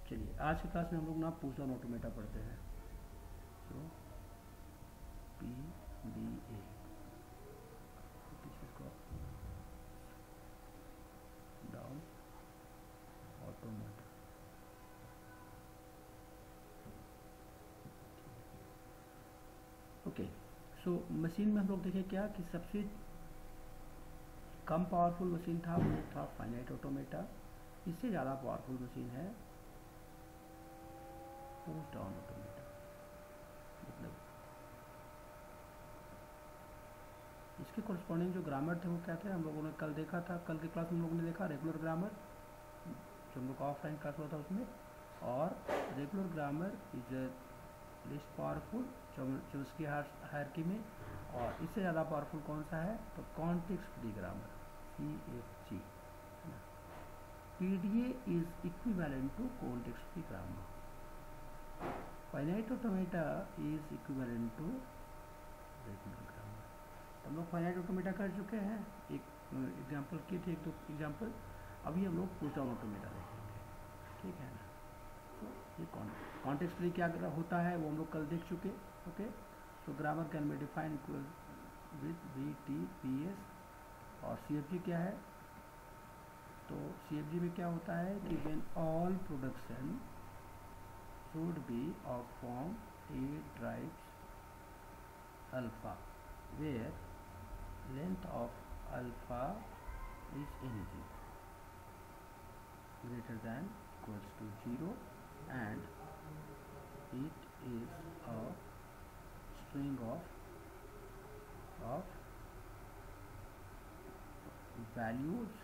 चलिए आज की क्लास में हम लोग ना पुश डाउन ऑटोमेटा पढ़ते हैं। सो PDA down automata. Okay, so machine में हम लोग देखें क्या कि सबसे कम पावरफुल मशीन था वो था फाइनाइट ऑटोमेटा। इससे ज़्यादा पावरफुल मशीन है पुश डाउन ऑटोमेटा। मतलब इसके कोरस्पॉन्डिंग जो ग्रामर थे वो क्या थे, हम लोगों ने कल देखा था। कल की क्लास में हम लोगों ने देखा रेगुलर ग्रामर, जो हम लोग ऑफलाइन क्लास हुआ था उसमें। और regular grammar is list powerful Chomsky hierarchy में। और इससे ज़्यादा पावरफुल कौन सा है तो कॉन्टेक्स्ट फ्री ग्रामर CFG है ना। PDA is equivalent to context free grammar. Finite automata is equivalent to regular grammar. हम लोग फाइनाइट ऑटोमेटा कर चुके हैं, एक एग्जाम्पल किए थे, एक दो एग्जाम्पल। अभी हम लोग पुश डाउन ऑटोमेटा देखेंगे, ठीक है ना। तो ये कॉन्टेक्स्ट फ्री क्या होता है वो हम लोग कल देख चुके। Okay, so grammar can be defined equal with VTPS। और CFG क्या है, तो CFG में क्या होता है कि when all production should be of form A drives alpha where length of alpha is anything greater than equals to 0 and it is a string of values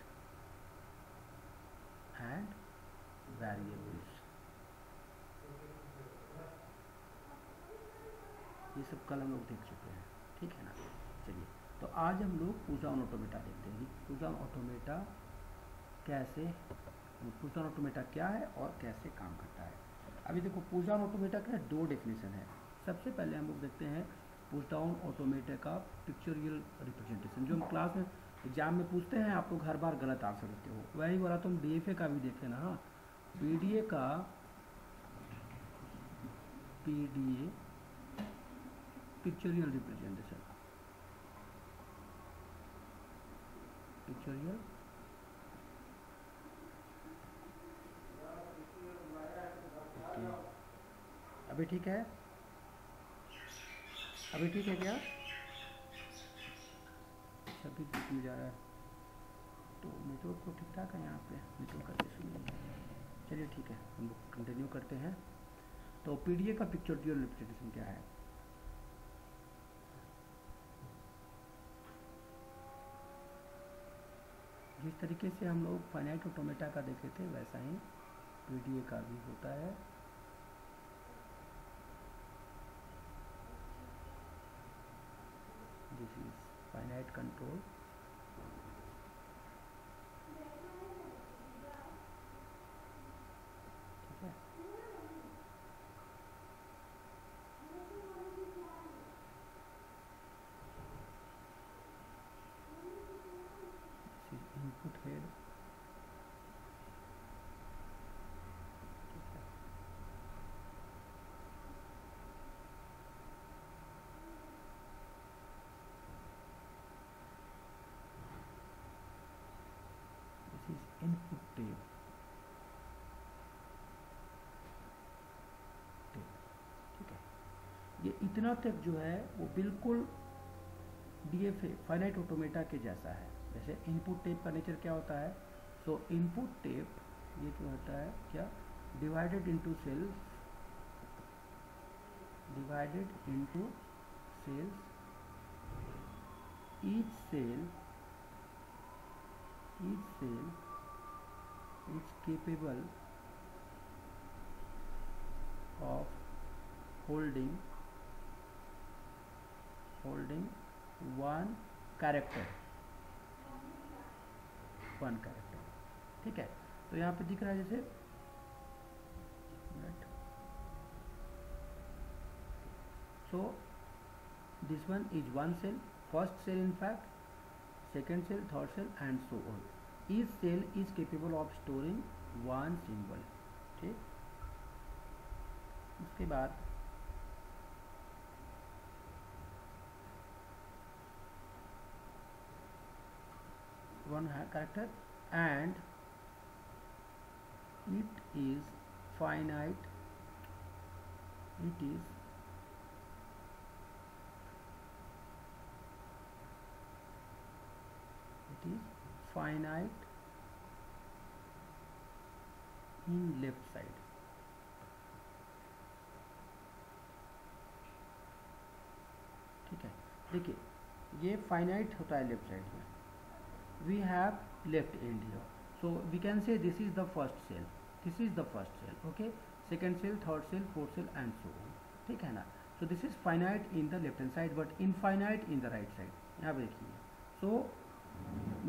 and variables। ये सब कल हम लोग देख चुके हैं, ठीक है ना। चलिए, तो आज हम लोग पुश डाउन ऑटोमेटा देखते हैं। पुश डाउन ऑटोमेटा कैसे, पुश डाउन ऑटोमेटा क्या है और कैसे काम करता है। अभी देखो, पुश डाउन ऑटोमेटा का दो डेफिनेशन है। सबसे पहले हम लोग देखते हैं पुश डाउन ऑटोमेटा का पिक्चोरियल रिप्रेजेंटेशन, जो हम क्लास में एग्जाम में पूछते हैं, आप लोग हर बार गलत आंसर देते हो। वही बोला, तुम DFA का भी देख लेना। हाँ, PDA का PDA पिक्चोरियल रिप्रेजेंटेशन, पिक्चोरियल अभी ठीक है, अभी ठीक है क्या, सभी बीच में जा रहा है तो नेटवर्क तो ठीक ठाक है यहाँ पे, नेटवर्क का इशू नहीं है। चलिए ठीक है, हम लोग कंटिन्यू करते हैं। तो PDA का पिक्चोरियल रिप्रेजेंटेशन क्या है। जिस तरीके से हम लोग फाइनाइट ऑटोमेटा का देखे थे वैसा ही PDA का भी होता है। दिस इज फाइनाइट कंट्रोल, ठीक है। दिस इज इनपुट हेड, ठीक है। दिस इज इनपुट टेब, ठीक है। ये इतना तक जो है वो बिल्कुल DFA फाइनाइट ऑटोमेटा के जैसा है। जैसे इनपुट टेप का नेचर क्या होता है, सो इनपुट टेप ये जो होता है क्या, divided into cells, divided into cells, each cell is capable of holding one character, ठीक है। तो यहाँ पे दिख रहा है जैसे so this one is one cell, first cell in fact, second cell, third cell and so on. Each cell is capable of storing one symbol, ठीक। उसके बाद वन है character and it is finite, it is finite in left side. ठीक है, देखिए ये finite होता है लेफ्ट साइड में. We have left end here, so we can say this is the first cell, this is the first cell, okay, second cell, third cell, fourth cell and so on. ठीक है ना. so this is finite in the left hand side but infinite in the right side. यहाँ पे देखिए, so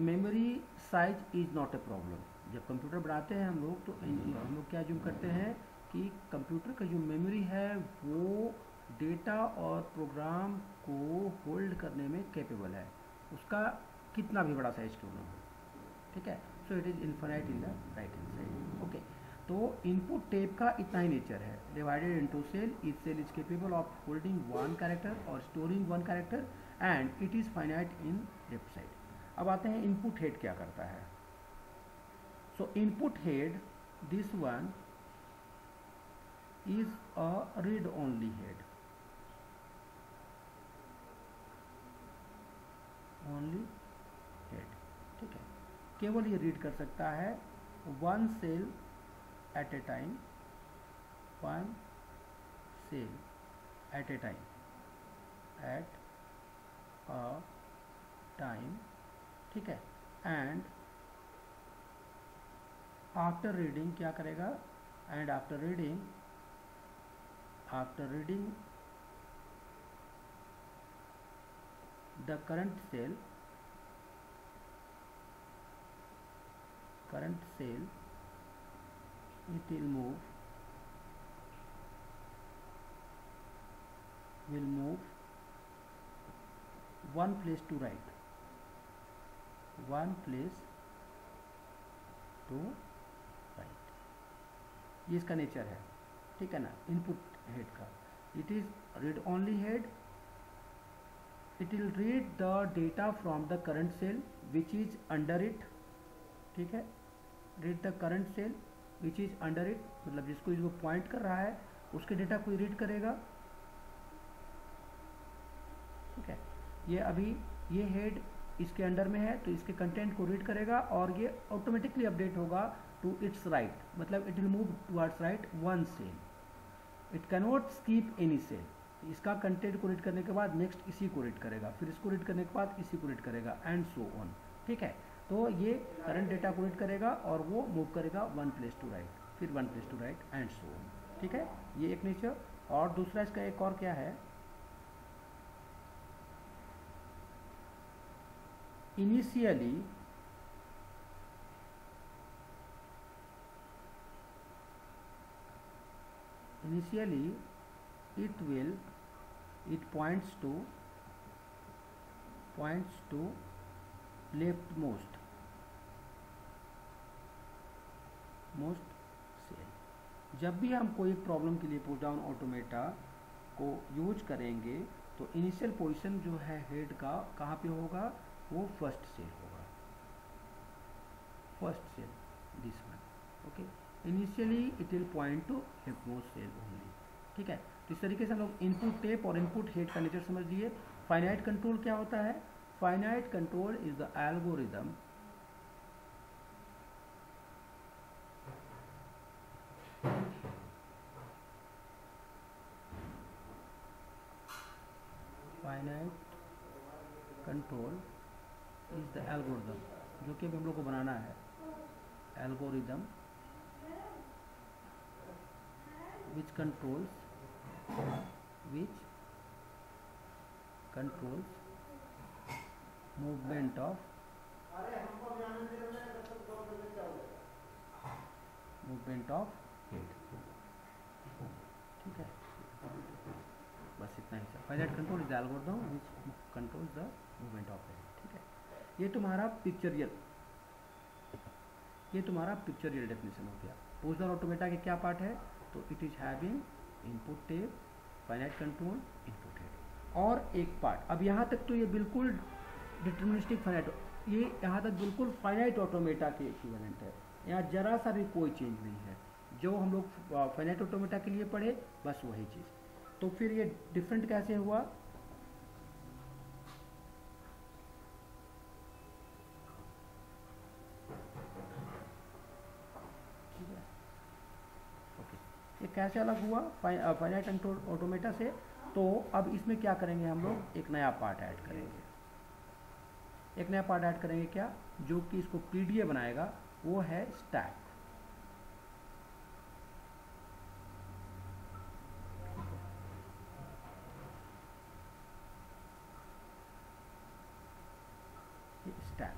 memory size is not a problem. जब computer बनाते हैं हम लोग तो हम लोग क्या जूम करते हैं कि कंप्यूटर का जो मेमोरी है वो डेटा और प्रोग्राम को होल्ड करने में कैपेबल है, उसका कितना भी बड़ा साइज क्यों ना हो. ठीक है, so it is infinite in the right hand side. Okay, तो इनपुट टेप का इतना ही नेचर है. Divided into cell, each cell is capable of holding one character और storing one character and it is finite in left side. अब आते हैं input head क्या करता है. So input head, this one is a read only head, only head. ठीक है, केवल ये रीड कर सकता है one cell at a time, one cell at a time, at a time. ठीक है, एंड आफ्टर रीडिंग क्या करेगा, and after reading the current cell it will move one place to right, one place to right. ये इसका nature है. ठीक है ना. इनपुट हेड का, it is read only head. It will read the data from the current cell which is under it. ठीक है, read the current cell which is under it, मतलब जिसको इसको पॉइंट कर रहा है उसके डेटा को रीड करेगा. ठीक है, ये अभी ये हेड इसके अंडर में है तो इसके कंटेंट को रीड करेगा और ये ऑटोमेटिकली अपडेट होगा टू इट्स राइट, मतलब it will move towards right one cell. It can not skip any cell. इसका कंटेंट को रीड करने के बाद नेक्स्ट इसी को रीड करेगा, फिर इसको रीड करने के बाद इसी को रीड करेगा एंड सो ऑन. ठीक है, तो ये करंट डेटा को रीड करेगा और वो मूव करेगा वन प्लेस टू राइट, फिर one place to right and so on. ठीक है, ये एक नेचर. और दूसरा इसका एक और क्या है, initially it points to leftmost cell. जब भी हम कोई प्रॉब्लम के लिए पुश डाउन ऑटोमेटा को यूज करेंगे तो इनिशियल पोजीशन जो है हेड का कहाँ पे होगा, वो फर्स्ट सेल होगा, first cell, this one. Okay, initially it will point to leftmost cell only. ठीक है, तो इस तरीके से हम लोग इनपुट टेप और इनपुट हेड का नेचर समझ लिए. फाइनाइट कंट्रोल क्या होता है, finite control is the algorithm जो कि हम लोग को बनाना है. Algorithm which controls movement of head. ठीक है, बस इतना ही. Finite control is the algorithm which controls the movement of head. ठीक है, ये तुम्हारा पिक्चरियल डेफिनेशन हो गया. पुश डाउन ऑटोमेटा के क्या पार्ट है, तो it is having input tab, finite control, input head. और एक पार्ट, अब यहाँ तक तो ये बिल्कुल डिटर्मिनिस्टिक फाइनाइट, ये यहाँ तक बिल्कुल फाइनाइट ऑटोमेटा के इक्विवेलेंट है, यहाँ जरा सा भी कोई चेंज नहीं है। जो हम लोग फाइनाइट ऑटोमेटा के लिए पढ़े बस वही चीज़। तो फिर ये डिफरेंट कैसे हुआ? ठीक है, ओके, ये कैसे अलग हुआ फाइनाइट कंट्रोल ऑटोमेटा से? तो अब इसमें क्या करेंगे हम लोग, एक नया पार्ट ऐड करेंगे। एक नया पार्ट ऐड करेंगे क्या, जो कि इसको पीडीए बनाएगा, वो है स्टैक। स्टैक,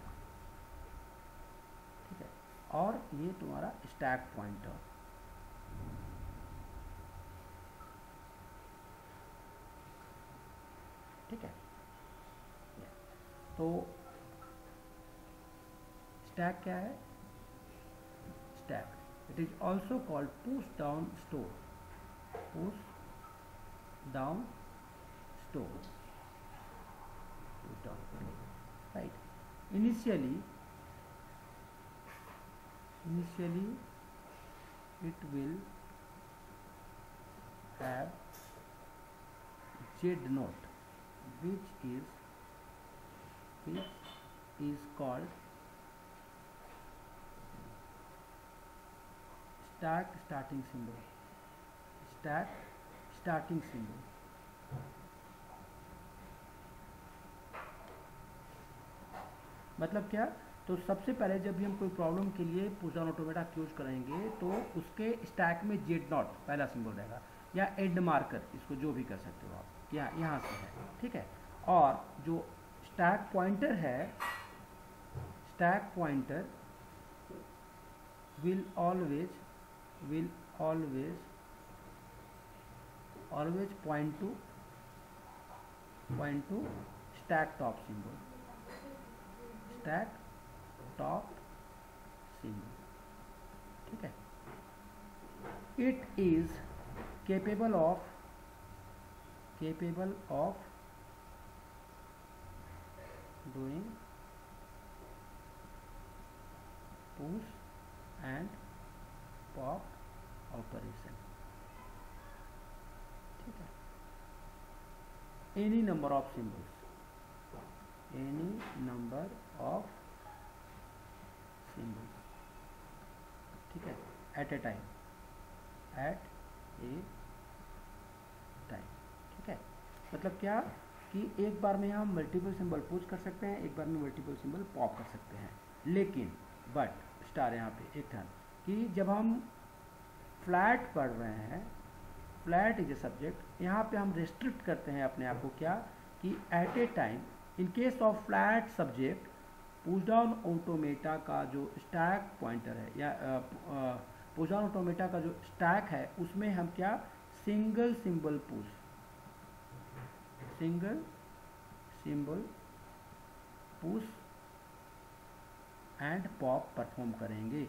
ठीक है, और ये तुम्हारा स्टैक पॉइंटर। ठीक है, तो स्टैक क्या है? Stack, it is also called push down store, push down store, right? Initially it will have Z note, which is called stack starting symbol, stack starting symbol। मतलब क्या? तो सबसे पहले जब भी हम कोई प्रॉब्लम के लिए पुश डाउन ऑटोमेटा यूज करेंगे तो उसके स्टैक में जेड नॉट पहला सिंबल रहेगा, या एंड मार्कर, इसको जो भी कर सकते हो आप, यहाँ से है, ठीक है। और जो स्टैक पॉइंटर है, stack pointer will always point to stack top symbol, stack top symbol, ठीक है। It is capable of doing push and pop operation, ठीक है। any number of symbols, ठीक है, at a time, ठीक है। मतलब क्या कि एक बार में हम मल्टीपल सिंबल पुश कर सकते हैं, एक बार में मल्टीपल सिंबल पॉप कर सकते हैं। लेकिन बट स्टार यहाँ पे एक था कि जब हम फ्लैट पढ़ रहे हैं, फ्लैट इज ए सब्जेक्ट, यहाँ पे हम रेस्ट्रिक्ट करते हैं अपने आप को क्या, कि at a time in case of flat subject push down automata का जो स्टैक पॉइंटर है, या पुश डाउन ऑटोमेटा का जो स्टैक है, उसमें हम क्या, single symbol push, single symbol push and pop perform करेंगे,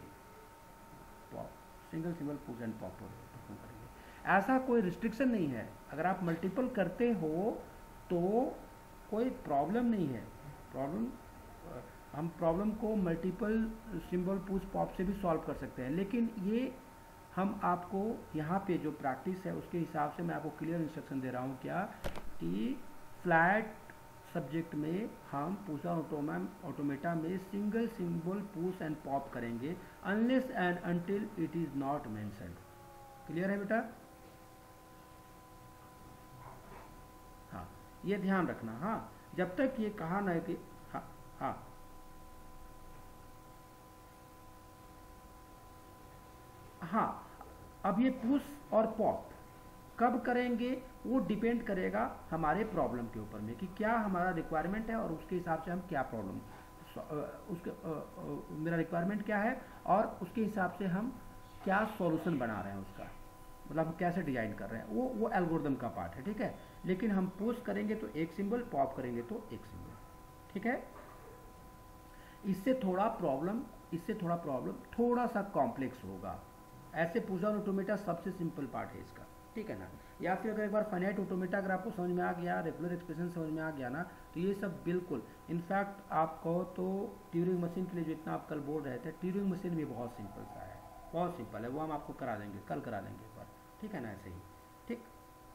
pop, single symbol push and pop perform करेंगे। ऐसा कोई रिस्ट्रिक्शन नहीं है, अगर आप मल्टीपल करते हो तो कोई प्रॉब्लम नहीं है। हम प्रॉब्लम को मल्टीपल सिंबल पुश पॉप से भी सॉल्व कर सकते हैं, लेकिन ये हम आपको यहाँ पे जो प्रैक्टिस है उसके हिसाब से मैं आपको क्लियर इंस्ट्रक्शन दे रहा हूँ, क्या कि फ्लैट सब्जेक्ट में हम पुश डाउन ऑटोमेटा में single symbol push and pop करेंगे unless and until it is not mentioned. Clear है बेटा? हाँ, ये ध्यान रखना। हाँ, जब तक ये कहा ना कि हाँ अब ये पुश और पॉप कब करेंगे वो डिपेंड करेगा हमारे प्रॉब्लम के ऊपर में, कि क्या हमारा रिक्वायरमेंट है और उसके हिसाब से हम क्या प्रॉब्लम, मेरा रिक्वायरमेंट क्या है और उसके हिसाब से हम क्या सॉल्यूशन बना रहे हैं उसका, मतलब हम कैसे डिजाइन कर रहे हैं, वो एल्गोरिथम का पार्ट है, ठीक है। लेकिन हम पुश करेंगे तो एक सिंबल, पॉप करेंगे तो एक सिंबल, ठीक है। इससे थोड़ा प्रॉब्लम थोड़ा सा कॉम्प्लेक्स होगा। ऐसे पुश डाउन ऑटोमेटा सबसे सिंपल पार्ट है इसका, ठीक है ना। या फिर अगर एक बार फाइनाइट ऑटोमेटा अगर आपको समझ में आ गया, रेगुलर एक्सप्रेशन समझ में आ गया ना, तो ये सब बिल्कुल, इनफैक्ट आप कहो तो ट्यूरिंग मशीन के लिए जो इतना आप कल बोल रहे थे, ट्यूरिंग मशीन भी बहुत सिंपल सा है, बहुत सिंपल है, वो हम आपको करा देंगे, कल करा देंगे एक बार, ठीक है ना, ऐसे ही, ठीक।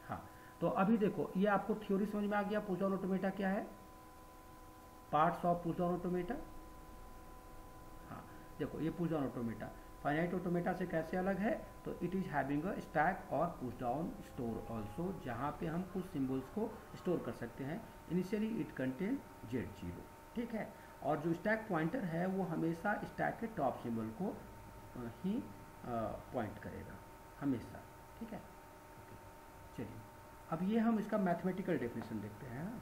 हाँ, तो अभी देखो ये आपको थ्योरी समझ में आ गया, पुश डाउन ऑटोमेटा क्या है, parts of push down automata. हाँ, देखो ये push down automata finite automata से कैसे अलग है, तो it is having a stack और पुश डाउन स्टोर ऑल्सो, जहाँ पे हम कुछ सिंबल्स को स्टोर कर सकते हैं। इनिशियली इट कंटेन Z0, ठीक है, और जो स्टैक पॉइंटर है वो हमेशा स्टैक के टॉप सिंबल को ही पॉइंट करेगा हमेशा, ठीक है। ओके, चलिए अब ये हम इसका मैथमेटिकल डेफिनेशन देखते हैं।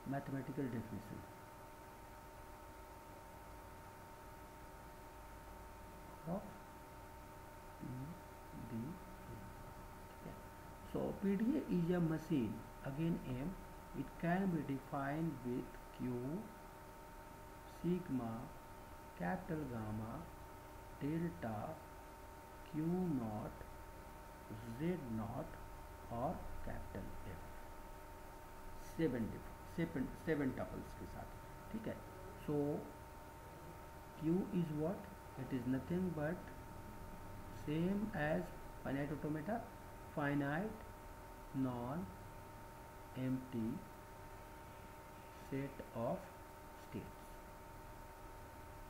मैथमेटिकल डेफिनेशन ऑफ PDA, ठीक है। So PDA is a machine, again M, it can be defined with Q, sigma, capital gamma, delta, Q naught, Z naught और कैपिटल F, सेवन टपल्स के साथ, ठीक है। सो Q is what, it is nothing but same as finite automata, finite non empty set of states,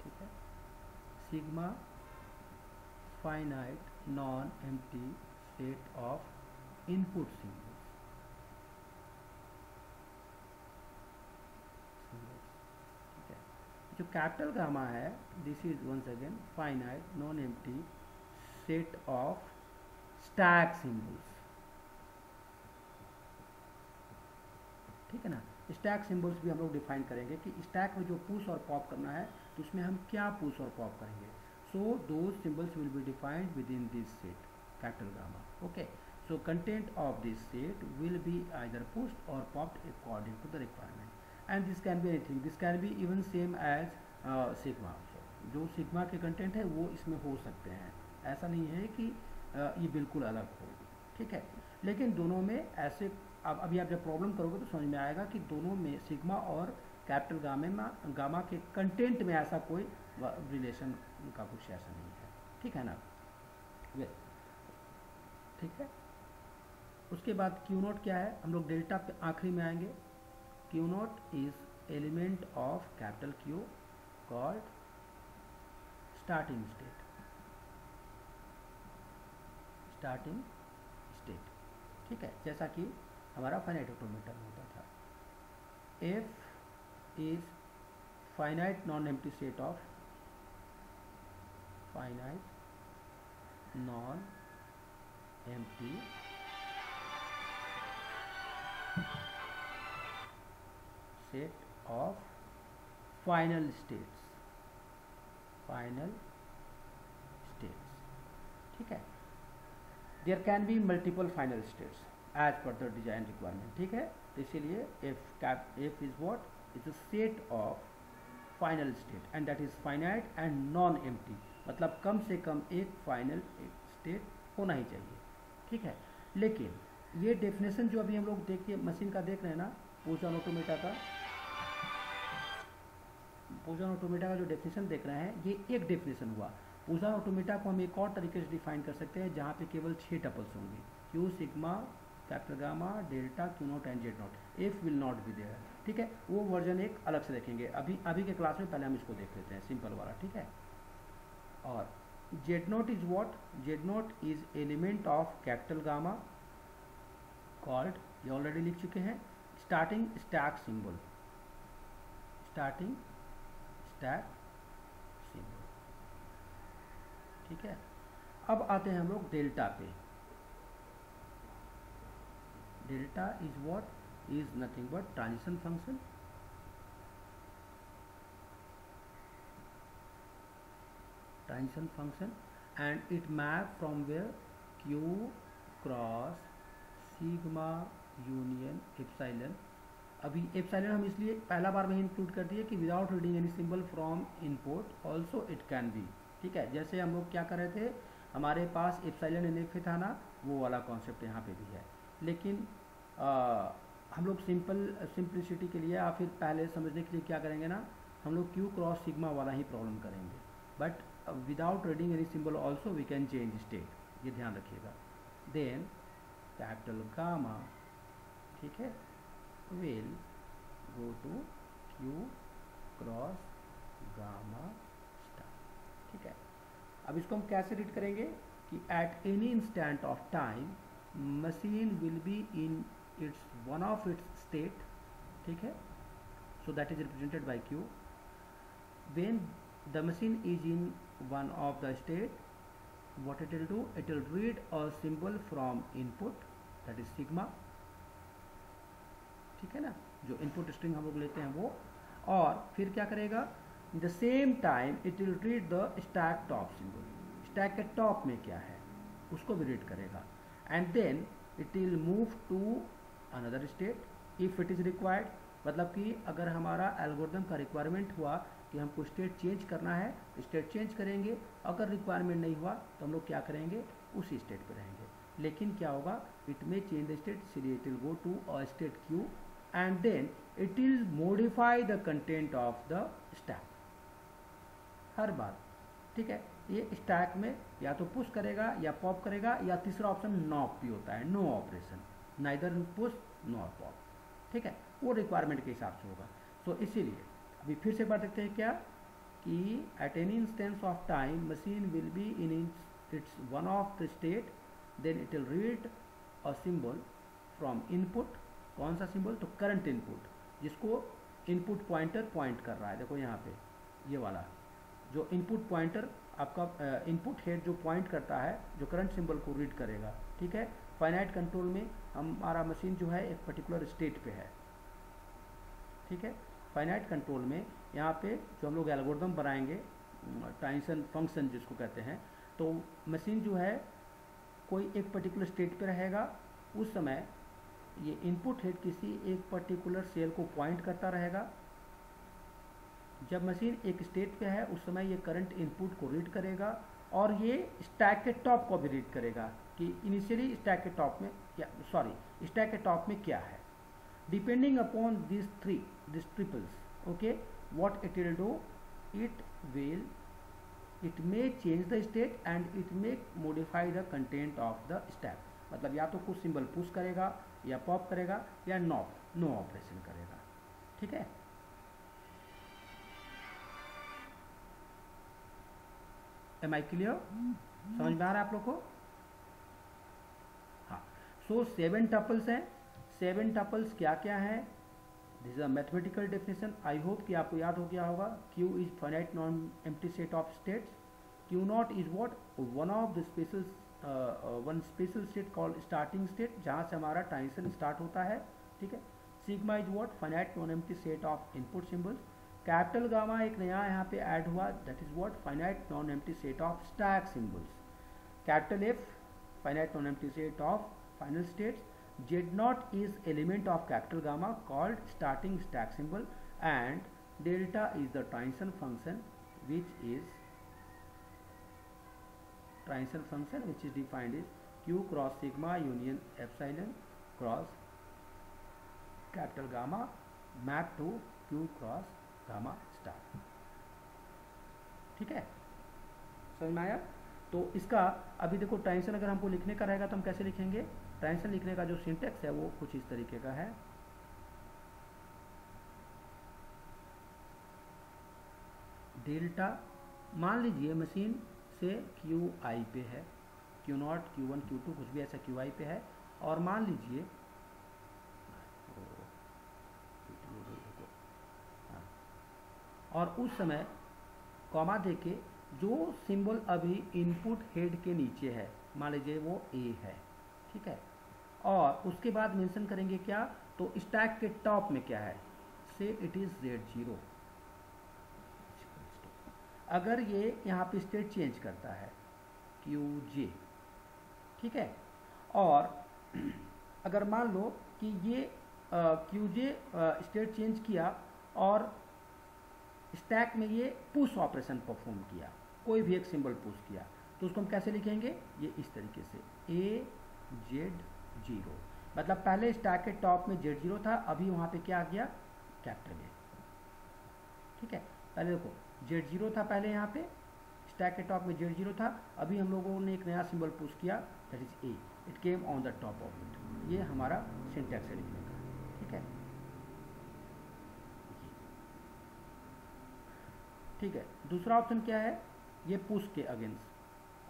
ठीक है। sigma finite non empty set of input symbols, ठीक है। जो कैपिटल गामा है, this is once again finite non empty set of stack symbols, ठीक है ना। Stack symbols भी हम लोग डिफाइन करेंगे कि स्टैक में जो पुश और पॉप करना है तो उसमें हम क्या पुश और पॉप करेंगे। So those symbols will be defined within this set capital gamma, okay. So content of this set will be either pushed or popped according to the requirement, and this can be anything, this can be even same as sigma. जो sigma के content है वो इसमें हो सकते हैं, ऐसा नहीं है कि ये बिल्कुल अलग हो, ठीक है। लेकिन दोनों में ऐसे, अब अभी आप जब प्रॉब्लम करोगे तो समझ में आएगा कि दोनों में सिग्मा और कैपिटल गामा के कंटेंट में ऐसा कोई रिलेशन का कुछ ऐसा नहीं है, ठीक है ना। यस, ठीक है। उसके बाद क्यू नोट क्या है, हम लोग डेल्टा पे आखिरी में आएंगे। Q note is element of capital Q called starting state, starting state, ठीक है, जैसा कि हमारा फाइनाइट ऑटोमेटा में होता था। F is finite non empty set of, finite non empty set of final states, final states, ठीक है। There can be multiple final states as per the design requirement, ठीक है। तो इसीलिए F is what, is a set of final state and that is finite and non empty, मतलब कम से कम एक फाइनल स्टेट होना ही चाहिए, ठीक है। लेकिन ये डेफिनेशन जो अभी हम लोग देखिए मशीन का देख रहे हैं ना, पुश डाउन ऑटोमेटा का, पुश डाउन ऑटोमेटा का जो डेफिनेशन देख रहे हैं, ये एक डेफिनेशन हुआ। पुश डाउन ऑटोमेटा को हम एक और तरीके से डिफाइन कर सकते हैं जहाँ पे केवल 6 टपल्स होंगे, Q, sigma, capital gamma, delta, Q naught and Z naught, F will not be there, ठीक है। वो वर्जन एक अलग से देखेंगे, अभी के क्लास में पहले हम इसको देख लेते हैं सिंपल वाला, ठीक है। और Z not is what, Z not is element of capital gamma called, ये ऑलरेडी लिख चुके हैं, starting stack symbol, starting stack symbol, ठीक है। अब आते हैं हम लोग डेल्टा पे। Delta is what, is nothing but transition function, transition function, and it map from where, Q cross sigma union epsilon. अभी एप्सिलॉन हम इसलिए पहला बार में इंक्लूड कर दिए कि without reading any symbol from input also it can be. ठीक है, जैसे हम लोग क्या कर रहे थे, हमारे पास एप्सिलॉन एन था ना, वो वाला कॉन्सेप्ट यहाँ पे भी है। लेकिन हम लोग सिंपलिसिटी के लिए या फिर पहले समझने के लिए क्या करेंगे ना, हम लोग क्यू क्रॉस सिग्मा वाला ही प्रॉब्लम करेंगे, but without reading any symbol also we can change state, ये ध्यान रखिएगा। देन कैपिटल गामा, ठीक है, will go to Q cross gamma star. ठीक है, अब इसको हम कैसे रीड करेंगे कि at any instant of time machine will be in its one of its state. ठीक है, so that is represented by q. When the machine is in one of the state, what it will do, it will read a symbol from input, that is sigma। ठीक है ना, जो input string हम लोग लेते हैं वो, और फिर क्या करेगा, the same time it will read the stack top symbol, stack के टॉप में क्या है उसको भी रीड करेगा, and then it will move to another state if it is required. मतलब कि अगर हमारा एल्गोरिथम का रिक्वायरमेंट हुआ कि हमको स्टेट चेंज करना है, स्टेट चेंज करेंगे। अगर रिक्वायरमेंट नहीं हुआ तो हम लोग क्या करेंगे, उसी स्टेट पे रहेंगे। लेकिन क्या होगा, it may change the state, इसलिए it will go to a state Q and then it will modify the content of the stack हर बार। ठीक है, ये स्टैक में या तो पुश करेगा या पॉप करेगा, या तीसरा ऑप्शन नॉप भी होता है, no operation, neither push nor pop. ठीक है, वो रिक्वायरमेंट के हिसाब से होगा। सो इसीलिए अभी फिर से बात देखते हैं क्या, कि at any instance of time machine will be in its one of the state, then it will read a symbol from input. कौन सा सिंबल, तो करंट इनपुट, जिसको इनपुट पॉइंटर पॉइंट कर रहा है। देखो यहाँ पे ये वाला जो इनपुट पॉइंटर आपका इनपुट हेड जो पॉइंट करता है, जो करंट सिंबल को रीड करेगा। ठीक है, फाइनाइट कंट्रोल में हमारा मशीन जो है एक पर्टिकुलर स्टेट पे है। ठीक है, फाइनाइट कंट्रोल में यहाँ पे जो हम लोग एल्गोरिथम बनाएंगे, ट्रांजिशन फंक्शन जिसको कहते हैं, तो मशीन जो है कोई एक पर्टिकुलर स्टेट पे रहेगा। उस समय ये इनपुट हेड किसी एक पर्टिकुलर सेल को पॉइंट करता रहेगा। जब मशीन एक स्टेट पे है उस समय ये करंट इनपुट को रीड करेगा, और ये स्टैक के टॉप को भी रीड करेगा कि इनिशियली स्टैक के टॉप में क्या, स्टैक के टॉप में क्या है। Depending upon this triples, okay, what it will do, it may change the state and it may modify the content of the stack. मतलब या तो कुछ सिंबल पुश करेगा या पॉप करेगा या नो ऑपरेशन करेगा। ठीक है, एम आई क्लियर, समझ में आ रहा है आप लोग को? हाँ, सो 7 टपल्स हैं। 7 टपल्स क्या क्या है, this is a mathematical definition. I hope कि आपको याद हो गया होगा। Q is finite non empty set of states. Q not is what, one of the one special state called starting state, जहाँ से हमारा ट्रांजिशन स्टार्ट होता है। ठीक है, sigma is what, finite non empty set of input symbols. Capital gamma एक नया यहाँ पे ऐड हुआ, that is what, finite non empty set of stack symbols. Capital F, finite non empty set of final states. Z0 is element of capital gamma called starting stack symbol, and delta is the transition function which is defined as q cross sigma union epsilon cross capital gamma map to q cross gamma star। ठीक है, समझ में आया? तो इसका अभी देखो transition अगर हमको लिखने का रहेगा तो हम कैसे लिखेंगे? ट्रांजिशन लिखने का जो सिंटेक्स है वो कुछ इस तरीके का है। डेल्टा, मान लीजिए मशीन से क्यू आई पे है, Q naught, Q one, Q two, कुछ भी ऐसा क्यू आई पे है, और मान लीजिए और उस समय कॉमा देके जो सिंबल अभी इनपुट हेड के नीचे है, मान लीजिए वो ए है। ठीक है, और उसके बाद मेंशन करेंगे क्या, तो स्टैक के टॉप में क्या है, से इट इज Z0। अगर ये यहाँ पे स्टेट चेंज करता है QJ, ठीक है। और अगर मान लो कि ये क्यूजे स्टेट चेंज किया और स्टैक में ये पुश ऑपरेशन परफॉर्म किया, कोई भी एक सिंबल पुश किया, तो उसको हम कैसे लिखेंगे, ये इस तरीके से AZ0, मतलब पहले स्टैक के टॉप में Z0 था, अभी वहाँ पे क्या आ गया, कैपिटल A। ठीक है, पहले देखो Z0 था पहले यहाँ पे स्टैक के टॉप में Z0 था, अभी हम लोगों ने एक नया सिंबल पुश किया that is A, it came on the top of it. ये हमारा सिंटैक्स है लिखने का। ठीक है, ठीक है। दूसरा ऑप्शन क्या है, ये पुश के अगेंस्ट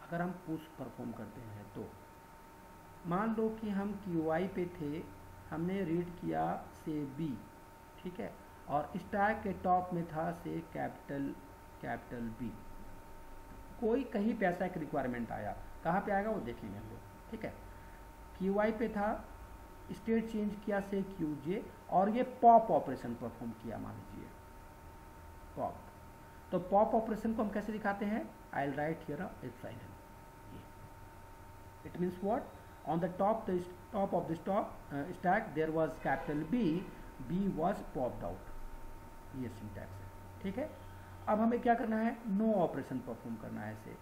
अगर हम पुश परफॉर्म करते हैं तो मान लो कि हम QI पे थे, हमने रीड किया से B, ठीक है, और स्टैक के टॉप में था से कैपिटल B, कोई कहीं पे ऐसा एक रिक्वायरमेंट आया, कहाँ पे आएगा वो देखेंगे हम लोग। ठीक है, QI पे था, स्टेट चेंज किया से QJ और ये पॉप ऑपरेशन परफॉर्म किया, मान लीजिए पॉप, तो पॉप ऑपरेशन को हम कैसे दिखाते हैं, I will write here epsilon, it means what, on the top of the stack there was capital B was popped out, ये सिंटैक्स है। ठीक है, अब हमें क्या करना है, नो ऑपरेशन परफॉर्म करना है इसे।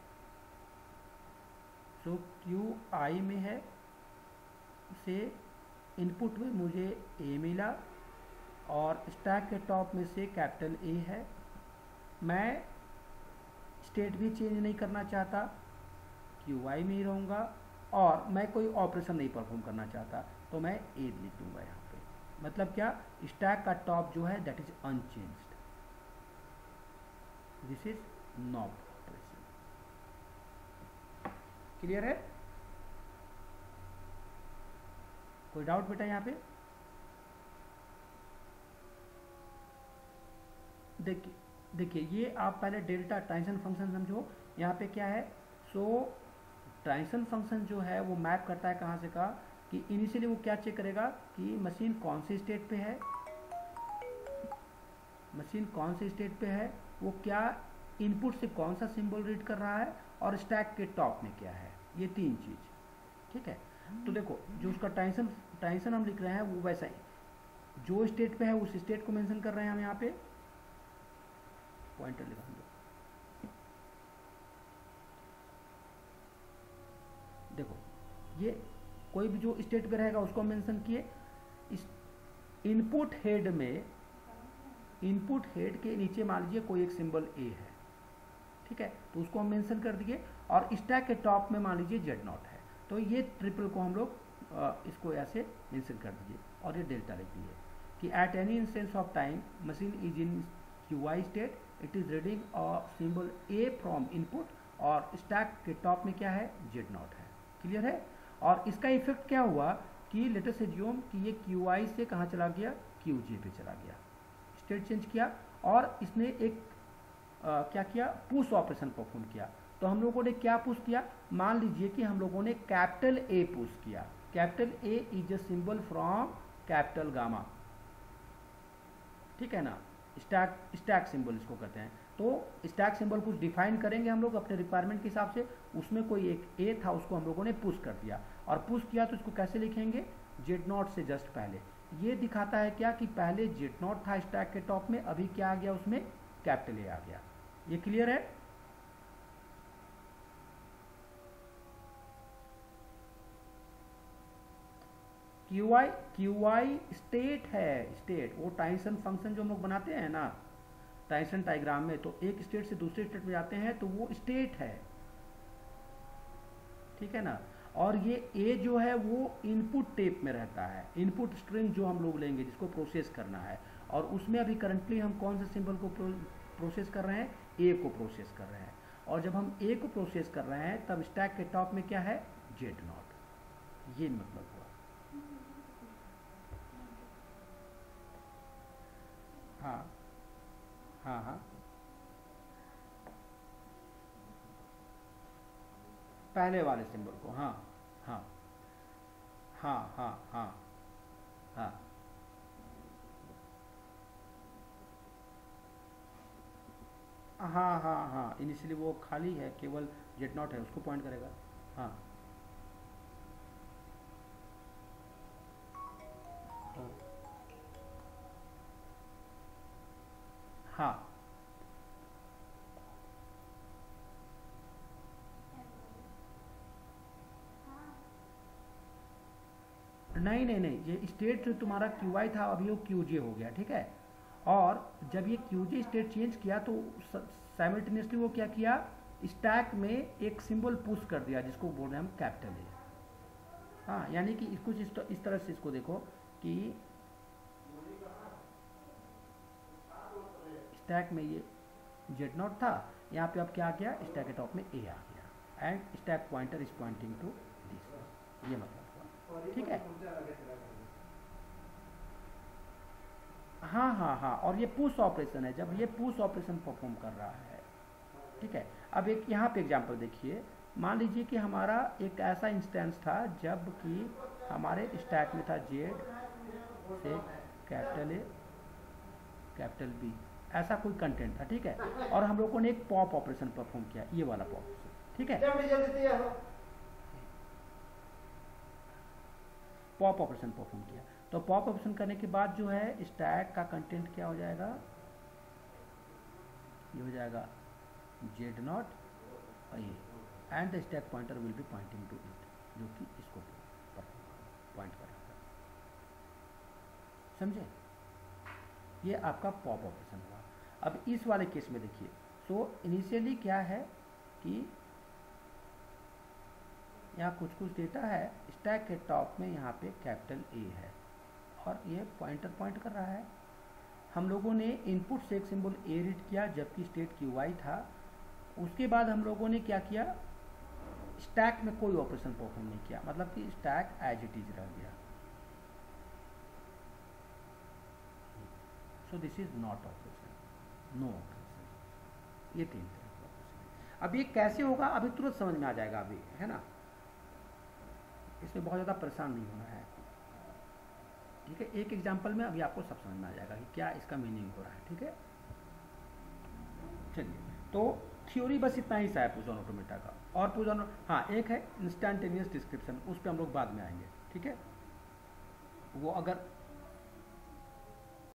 सो QI में है से इनपुट में मुझे A मिला और स्टैक के टॉप में से कैपिटल A है, मैं स्टेट भी चेंज नहीं करना चाहता, QI में ही रहूँगा और मैं कोई ऑपरेशन नहीं परफॉर्म करना चाहता, तो मैं A लिख दूंगा यहाँ पे। मतलब क्या, स्टैक का टॉप जो है that is unchanged, this is not operation. Clear है, कोई डाउट बेटा यहाँ पे? देखिए ये आप पहले डेल्टा ट्रांजिशन फंक्शन समझो, यहाँ पे क्या है, सो ट्रांजिशन फंक्शन जो है वो मैप करता है कहाँ से कहाँ, कि इनिशियली वो क्या चेक करेगा कि मशीन कौन सी स्टेट पे है, मशीन कौन सी स्टेट पे है, वो क्या इनपुट से कौन सा सिंबल रीड कर रहा है और स्टैक के टॉप में क्या है, ये तीन चीज। ठीक है, तो देखो जो उसका ट्रांजिशन हम लिख रहे हैं वो वैसा ही, जो स्टेट पे है उस स्टेट को मेंशन कर रहे हैं हम यहाँ पे, पॉइंटर लिखा हम लोग। देखो ये कोई भी जो स्टेट पे रहेगा उसको मेंशन किए, इस इनपुट हेड में, इनपुट हेड के नीचे मान लीजिए कोई एक सिंबल A है, ठीक है, तो उसको हम मेंशन कर दिए, और स्टैक के टॉप में मान लीजिए Z0 है, तो ये ट्रिपल को हम लोग इसको ऐसे मेंशन कर दिए और ये डेल्टा लिख दिए कि at any instance of time machine is in QI state, it is reading a symbol A from input, और स्टैक के टॉप में क्या है, Z0 है। क्लियर है, और इसका इफेक्ट क्या हुआ कि लेट अस एज्यूम कि ये QI से कहाँ चला गया, QJ पे चला गया, स्टेट चेंज किया और इसने एक क्या किया, पुश ऑपरेशन परफॉर्म किया। तो हम लोगों ने क्या पुश किया, मान लीजिए कि हम लोगों ने कैपिटल A पुश किया, capital A is a symbol from capital gamma, ठीक है ना, स्टैक सिंबल इसको कहते हैं। तो स्टैक सिंबल कुछ डिफाइन करेंगे हम लोग अपने रिक्वायरमेंट के हिसाब से, उसमें कोई एक A था उसको हम लोगों ने पुश कर दिया, और पुश किया तो इसको कैसे लिखेंगे, Z0 से जस्ट पहले। ये दिखाता है क्या कि पहले Z0 था स्टैक के टॉप में, अभी क्या आ गया उसमें, कैपिटल A आ गया। ये क्लियर है, QI स्टेट है, स्टेट वो ट्रांजिशन फंक्शन जो हम लोग बनाते हैं ना ट्रांजिशन डायग्राम में, तो एक स्टेट से दूसरे स्टेट में जाते हैं तो वो स्टेट है, ठीक है ना। और ये A जो है वो इनपुट टेप में रहता है, इनपुट स्ट्रिंग जो हम लोग लेंगे जिसको प्रोसेस करना है, और उसमें अभी करंटली हम कौन से सिंबल को प्रोसेस कर रहे हैं, A को प्रोसेस कर रहे हैं, और जब हम A को प्रोसेस कर रहे हैं तब स्टैक के टॉप में क्या है, Z0, ये मतलब हुआ। हाँ हाँ हाँ, पहले वाले सिंबल को, हाँ हाँ हाँ हाँ हाँ हाँ, हाँ हाँ हाँ, इनिशियली वो खाली है, केवल Z0 है, उसको पॉइंट करेगा। हाँ ओ, हाँ नहीं नहीं नहीं, ये स्टेट जो तुम्हारा क्यू आई था अभी वो क्यू जे हो गया, ठीक है। और जब ये क्यू जे स्टेट चेंज किया तो साइमल्टेनियसली वो क्या किया, स्टैक में एक सिंबल पुश कर दिया जिसको बोल रहे हैं हम कैपिटल ए। हाँ, यानी कि कुछ इस तरह से इसको देखो कि स्टैक में ये जेड नॉट था, यहाँ पे अब क्या आ गया, स्टैक के टॉप में ए आ गया and stack pointer is pointing to this, ये मतलब हुआ, ठीक है। हाँ हाँ हाँ, और ये पुश ऑपरेशन है, जब ये पुश ऑपरेशन परफॉर्म कर रहा है, ठीक है। अब एक यहाँ पे एग्जांपल देखिए, मान लीजिए कि हमारा एक ऐसा इंस्टेंस था जब कि हमारे स्टैक में था जेड से कैपिटल ए कैपिटल बी, ऐसा कोई कंटेंट था, ठीक है। और हम लोगों ने एक पॉप ऑपरेशन परफॉर्म किया, ये वाला पॉप ऑपरेशन, ठीक है। पॉप ऑपरेशन परफॉर्म किया, तो पॉप ऑपरेशन करने के बाद जो है स्टैक का कंटेंट क्या हो जाएगा, ये हो जाएगा Z naught A and the stack pointer will be pointing to it, जो कि इसको पॉइंट कर रहा है, समझे। ये आपका पॉप ऑपरेशन हुआ। अब इस वाले केस में देखिए, सो इनिशियली क्या है कि यहाँ कुछ कुछ डेटा है, स्टैक के टॉप में यहाँ पे कैपिटल ए है और ये पॉइंटर पॉइंट कर रहा है। हम लोगों ने इनपुट से एक सिंबल ए रीड किया जबकि स्टेट क्यू आई था। उसके बाद हम लोगों ने क्या किया, स्टैक में कोई ऑपरेशन परफॉर्म नहीं किया, मतलब कि स्टैक एज इट इज रह गया। So this is not operation, no operation, ये 3 तरह का ऑपरेशन। अब ये कैसे होगा अभी तुरंत समझ में आ जाएगा अभी, है ना, इसमें बहुत ज़्यादा परेशान नहीं होना है, ठीक है। एक एग्जांपल में अभी आपको सब समझ में आ जाएगा कि क्या इसका मीनिंग हो रहा है, ठीक है। चलिए, तो थ्योरी बस इतना ही सा है पोजन ऑटोमेटा का। और पोजन, हाँ एक है इंस्टेंटेनियस डिस्क्रिप्शन, उस पर हम लोग बाद में आएंगे, ठीक है। वो अगर